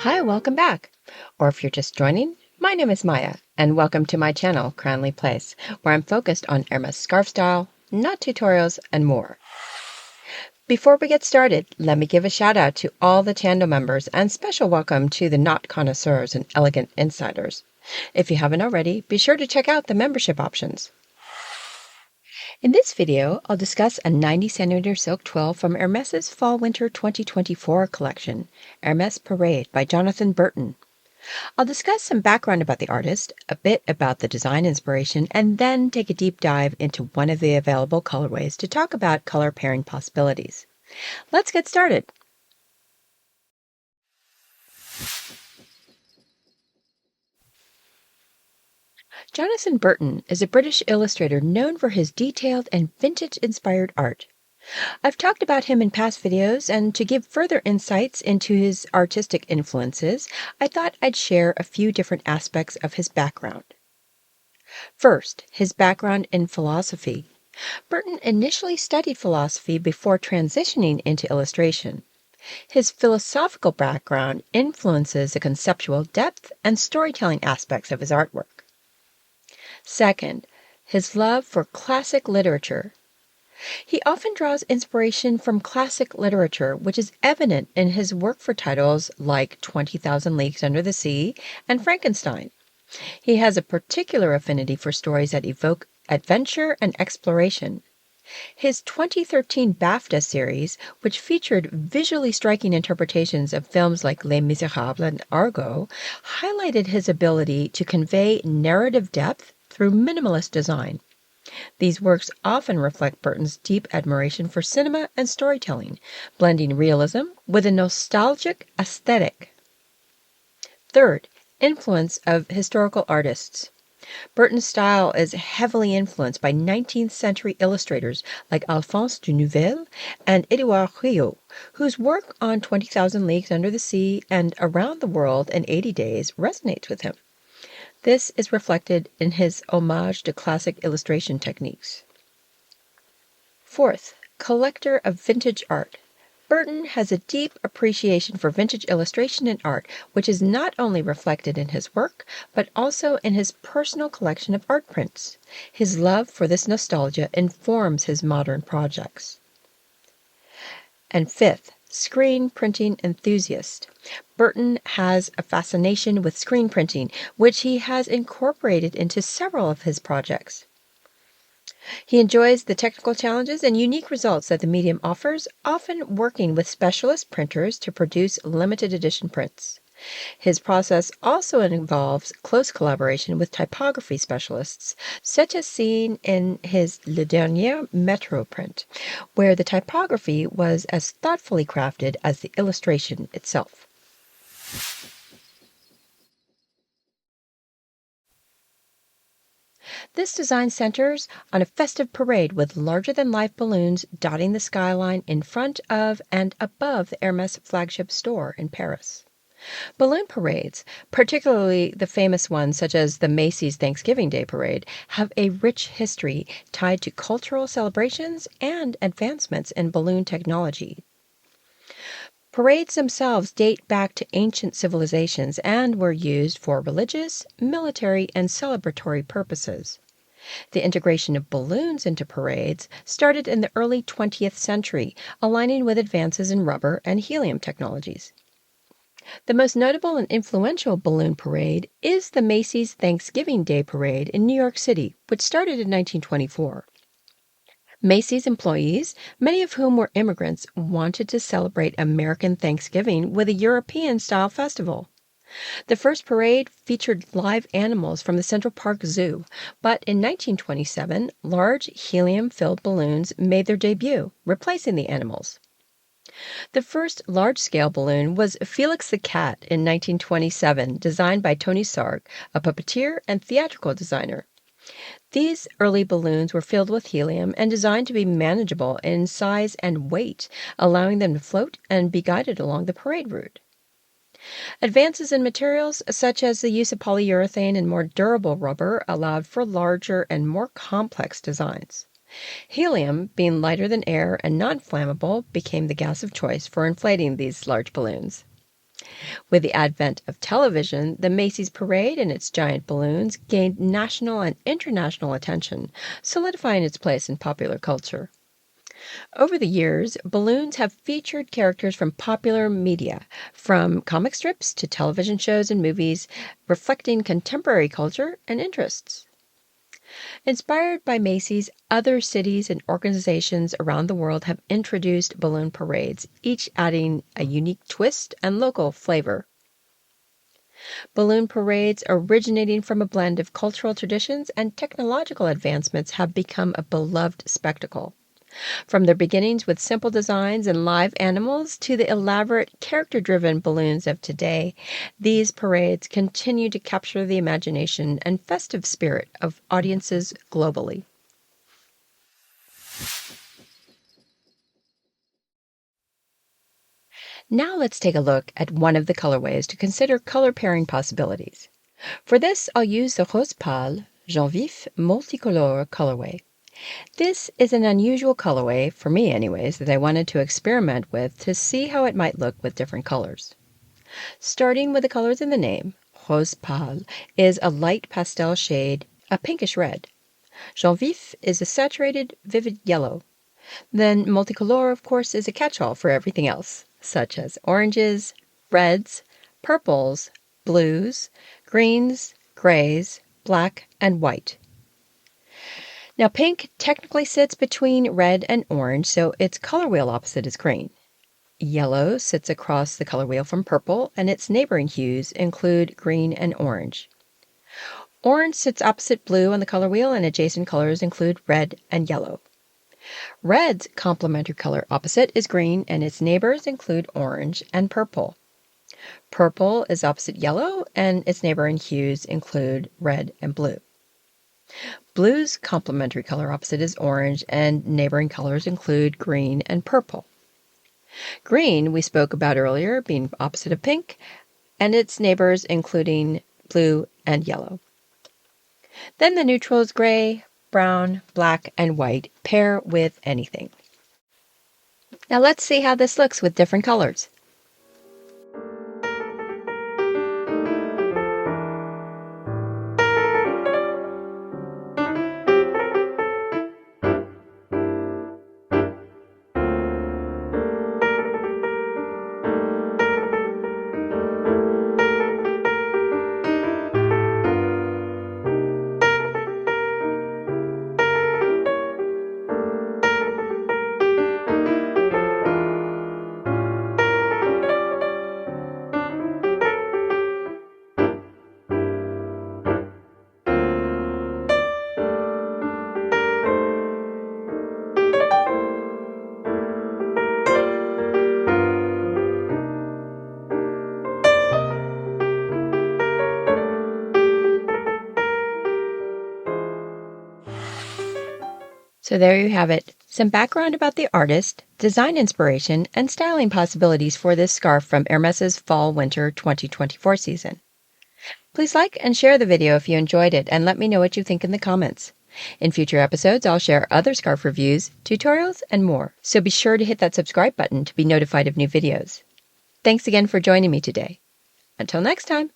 Hi, welcome back. Or if you're just joining, my name is Maya, and welcome to my channel, Cranleyplace, where I'm focused on Hermès scarf style, knot tutorials, and more. Before we get started, let me give a shout out to all the channel members and special welcome to the knot connoisseurs and elegant insiders. If you haven't already, be sure to check out the membership options. In this video, I'll discuss a 90cm silk twill from Hermès' Fall-Winter 2024 collection, Hermès Parade by Jonathan Burton. I'll discuss some background about the artist, a bit about the design inspiration, and then take a deep dive into one of the available colorways to talk about color pairing possibilities. Let's get started. Jonathan Burton is a British illustrator known for his detailed and vintage-inspired art. I've talked about him in past videos, and to give further insights into his artistic influences, I thought I'd share a few different aspects of his background. First, his background in philosophy. Burton initially studied philosophy before transitioning into illustration. His philosophical background influences the conceptual depth and storytelling aspects of his artwork. Second, his love for classic literature. He often draws inspiration from classic literature, which is evident in his work for titles like 20,000 Leagues Under the Sea and Frankenstein. He has a particular affinity for stories that evoke adventure and exploration. His 2013 BAFTA series, which featured visually striking interpretations of films like Les Miserables and Argo, highlighted his ability to convey narrative depth through minimalist design. These works often reflect Burton's deep admiration for cinema and storytelling, blending realism with a nostalgic aesthetic. Third, influence of historical artists. Burton's style is heavily influenced by 19th century illustrators like Alphonse de Neuville and Édouard Rieu, whose work on 20,000 Leagues Under the Sea and Around the World in 80 Days resonates with him. This is reflected in his homage to classic illustration techniques. Fourth, collector of vintage art. Burton has a deep appreciation for vintage illustration and art, which is not only reflected in his work, but also in his personal collection of art prints. His love for this nostalgia informs his modern projects. And fifth, screen printing enthusiast. Burton has a fascination with screen printing, which he has incorporated into several of his projects. He enjoys the technical challenges and unique results that the medium offers, often working with specialist printers to produce limited edition prints. His process also involves close collaboration with typography specialists, such as seen in his Le Dernier Métro print, where the typography was as thoughtfully crafted as the illustration itself. This design centers on a festive parade with larger-than-life balloons dotting the skyline in front of and above the Hermès flagship store in Paris. Balloon parades, particularly the famous ones such as the Macy's Thanksgiving Day Parade, have a rich history tied to cultural celebrations and advancements in balloon technology. Parades themselves date back to ancient civilizations and were used for religious, military, and celebratory purposes. The integration of balloons into parades started in the early 20th century, aligning with advances in rubber and helium technologies. The most notable and influential balloon parade is the Macy's Thanksgiving Day Parade in New York City, which started in 1924. Macy's employees, many of whom were immigrants, wanted to celebrate American Thanksgiving with a European-style festival. The first parade featured live animals from the Central Park Zoo, but in 1927, large helium-filled balloons made their debut, replacing the animals. The first large-scale balloon was Felix the Cat in 1927, designed by Tony Sarg, a puppeteer and theatrical designer. These early balloons were filled with helium and designed to be manageable in size and weight, allowing them to float and be guided along the parade route. Advances in materials, such as the use of polyurethane and more durable rubber, allowed for larger and more complex designs. Helium, being lighter than air and non-flammable, became the gas of choice for inflating these large balloons. With the advent of television, the Macy's Parade and its giant balloons gained national and international attention, solidifying its place in popular culture. Over the years, balloons have featured characters from popular media, from comic strips to television shows and movies, reflecting contemporary culture and interests. Inspired by Macy's, other cities and organizations around the world have introduced balloon parades, each adding a unique twist and local flavor. Balloon parades originating from a blend of cultural traditions and technological advancements have become a beloved spectacle. From their beginnings with simple designs and live animals to the elaborate, character-driven balloons of today, these parades continue to capture the imagination and festive spirit of audiences globally. Now let's take a look at one of the colorways to consider color pairing possibilities. For this, I'll use the Rose Pâle Jaune Vif Multicolore colorway. This is an unusual colorway, for me anyways, that I wanted to experiment with to see how it might look with different colors. Starting with the colors in the name, Rose Pâle is a light pastel shade, a pinkish red. Jaune Vif is a saturated, vivid yellow. Then Multicolore, of course, is a catch-all for everything else, such as oranges, reds, purples, blues, greens, grays, black, and white. Now, pink technically sits between red and orange, so its color wheel opposite is green. Yellow sits across the color wheel from purple, and its neighboring hues include green and orange. Orange sits opposite blue on the color wheel, and adjacent colors include red and yellow. Red's complementary color opposite is green, and its neighbors include orange and purple. Purple is opposite yellow, and its neighboring hues include red and blue. Blue's complementary color opposite is orange, and neighboring colors include green and purple. Green, we spoke about earlier, being opposite of pink, and its neighbors including blue and yellow. Then the neutrals gray, brown, black, and white pair with anything. Now let's see how this looks with different colors. So there you have it, some background about the artist, design inspiration, and styling possibilities for this scarf from Hermès's Fall-Winter 2024 season. Please like and share the video if you enjoyed it, and let me know what you think in the comments. In future episodes, I'll share other scarf reviews, tutorials, and more, so be sure to hit that subscribe button to be notified of new videos. Thanks again for joining me today. Until next time.